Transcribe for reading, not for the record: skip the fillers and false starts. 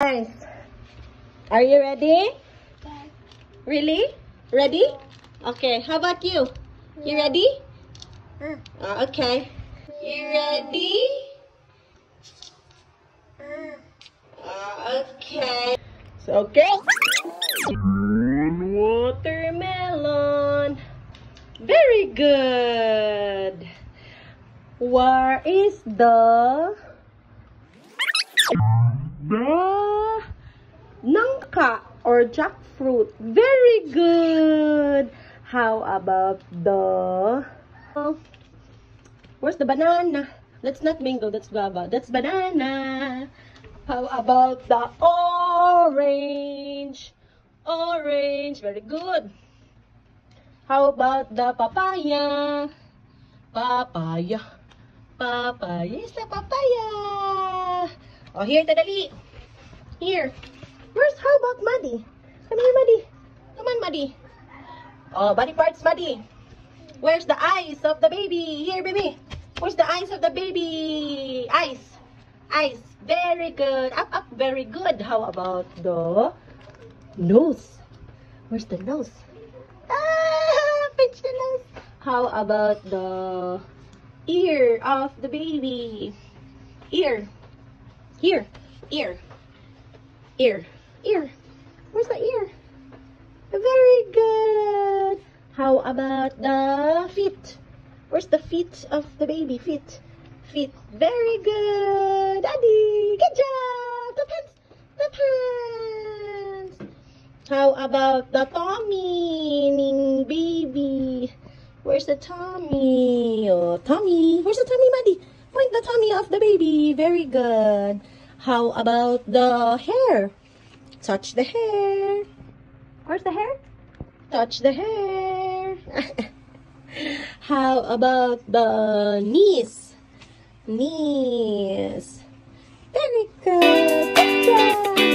Nice. Are you ready? Really? Ready? Okay, how about you? You ready? Okay. You ready? Okay. So, okay. Watermelon. Very good. Where is the nangka or jackfruit? Very good. How about the where's the banana? That's not mango, that's guava. That's banana. How about the orange? Orange, very good. How about the papaya? Papaya. Papaya. Yes, the papaya. Oh, here, Tadali. Here. How about Maddie? Come here, Maddie. Come on, Maddie. Oh, body parts, Maddie. Where's the eyes of the baby? Here, baby. Where's the eyes of the baby? Eyes. Eyes. Very good. Up, up. Very good. How about the nose? Where's the nose? Ah, pinch the nose. How about the ear of the baby? Ear. Here. Ear. Ear. Ear. Where's the ear? Very good. How about the feet? Where's the feet of the baby? Feet. Feet. Very good. Daddy. Good job. The pants. The pants. How about the tummy? Ning baby. Where's the tummy? Oh, tummy. Where's the tummy, Maddie? Point the tummy of the baby. Very good. How about the hair? Touch the hair. Where's the hair? Touch the hair. How about the knees? Knees. Very good. Good job.